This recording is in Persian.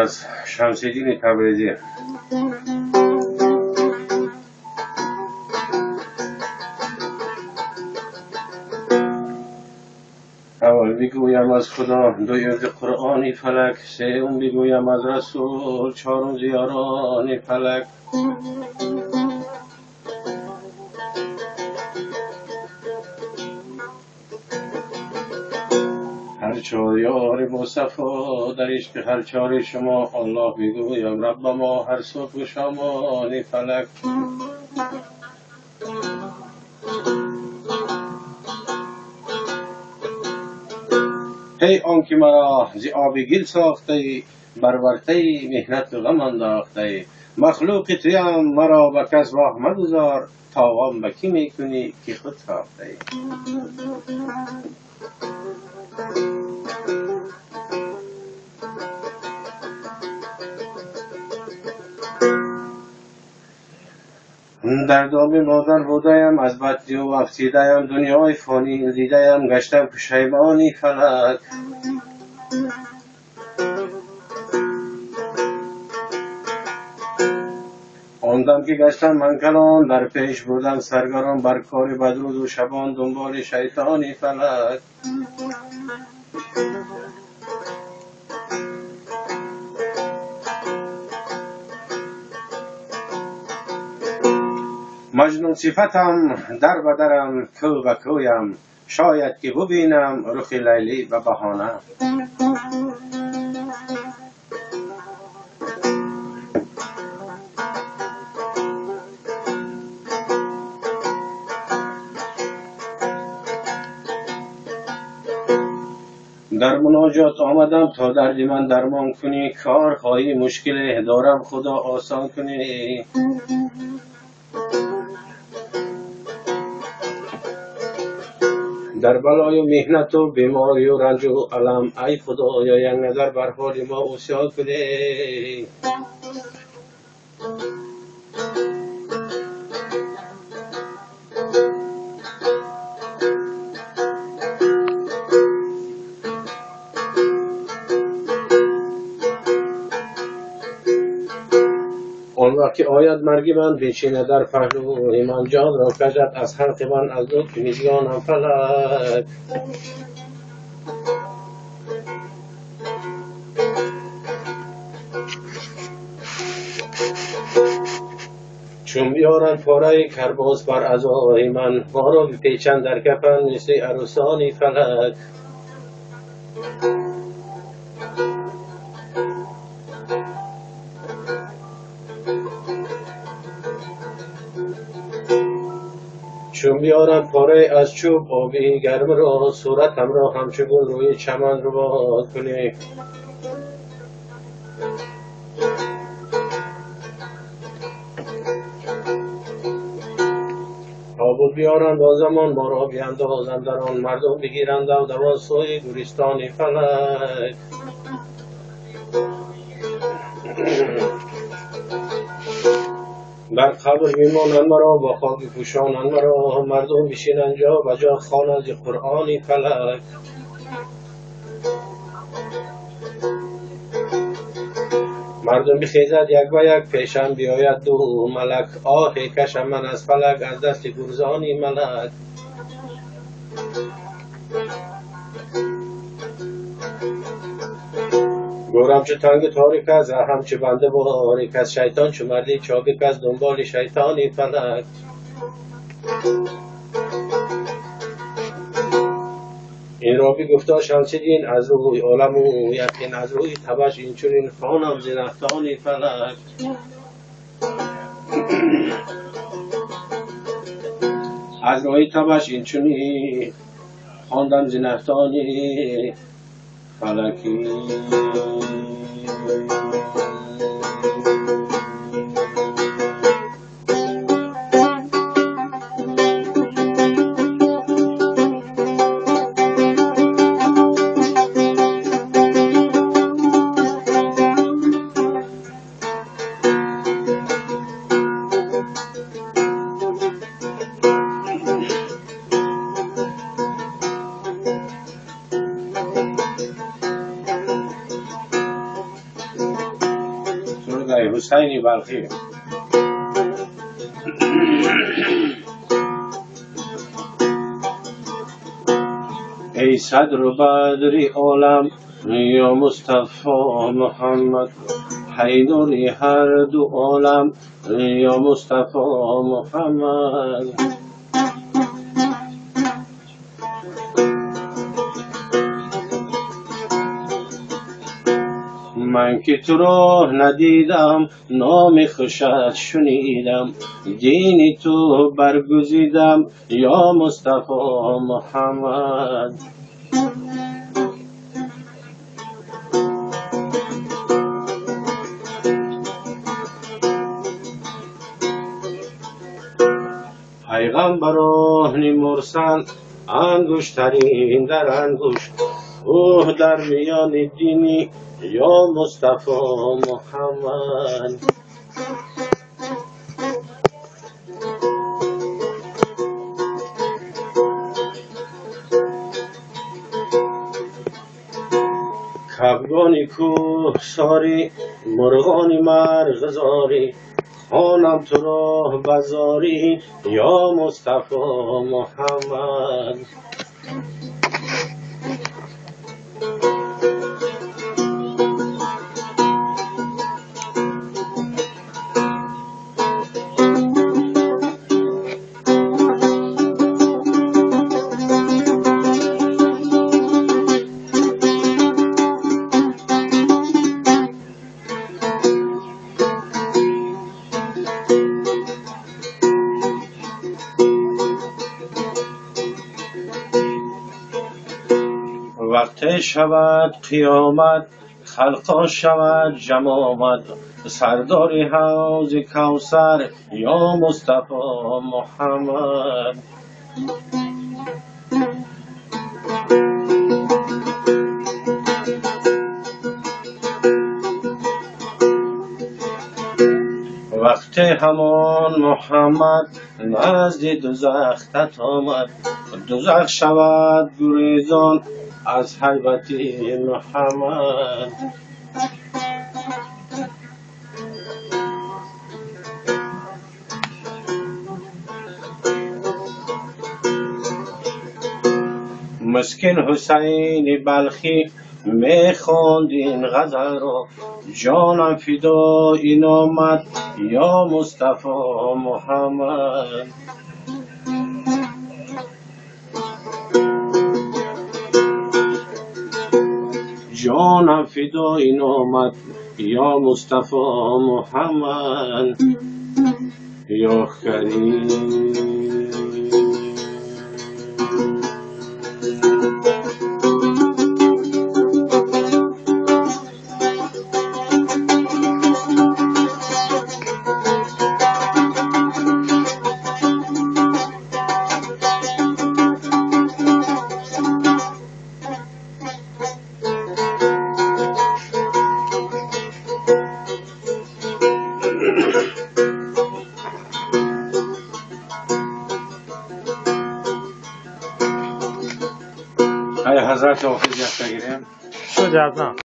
از شمس‌الدین تبریزی. اول بگویم از خدا، دویم ز قرآن فلک، سوم بگویم از رسول، چهارم ز یاران فلک. هر چهار یار مصطفی در عشق هر چهار شما، الله بگویم رب ما هر صبح و شامان فلک. ای آنکه مرا ز آب گل ساخته، برورته محنت و غم انداخته، مخلوق تویم مرا به کس راه مگذار، تاوان به کی میکنی که خود ساخته. در دام مادر بودم، از بدی و افسیده‌ام، دنیای فانی دیدم، گشتم پشیمانی فلک. آن دم که گشتم من کلان، در پیش بودم سرگران، بر کار بدروز و شبان دنبال شیطانی فلک. مجنون صفتم در بدرم، کو به کویم، شاید که ببینم رخ لیلی به بهانه. در مناجات آمدم تا درد من درمان کنی، کار خواهی مشکل دارم خدا آسان کنی. در بلای و محنت و بیماری و رنج و علم، ای خدایا یک نظر بر حال ما عصیان کنی. آن وقت که آید مرگ من بنشینه در پهلوی من، جان را کشد از حلق من از لطف نگیانم فلک. چون بیارن پاره کرباس بر عزای من، ما را بپیچند در کفن مثل عروسانی فلک. چون بیارم پاره از چوب آبی گرم را، صورتم را همچون روی چمن رو باد کنی. تابوت بیارند آن زمان ما را بیندازند در آن، مردم بگیرند و دوان سوی گورستان فلک. در قبر میمانند مرا با خاک پوشانند مرا، مردم بشینند جا و جا خوانند ز قرآن فلک. مردم بخیزد یک و یک پیشم بیاید دو ملک، آهی کشم من از فلک از دست گرزانی ملک. گورم چه تنگ تاریک از هم چه بنده باریک از، شیطان چه مردی چابک از دنبال شیطانی فلک. این را بگفتا شمس‌الدین از روی عالم و یقین، از روی تبش این چنین خوانم ز نهتانی فلک. از روی تبش این چنین خواندم ز نهتانی فلکی. حسینی بلخی. ای صدر و بدری عالم یا مصطفی محمد، حیدری هر دو عالم یا مصطفی محمد. من که تو را ندیدم نام خوشت شنیدم، دین تو برگزیدم یا مصطفی محمد. پیغمبران مرسل انگشترین در انگشت، اوه در میان دینی یا مصطفی محمد. کبگانی کوه ساری، مرغانی مرغزاری، خوانم تو را بزاری یا مصطفی محمد. وقت شود قیامت خلقا شود جمع آمد، سردار حوض کوثر یا مصطفی محمد. وقت همان محمد نزد دوزخت آمد، دوزخ شود گریزان از هیبت محمد. مسکین حسین بلخی میخواند این غزل را، جانم فدای نامت یا مصطفی محمد. جانم فدای نامت یا مصطفی محمد یا کریم. حضرت حافظ یاد بگیریم. شد از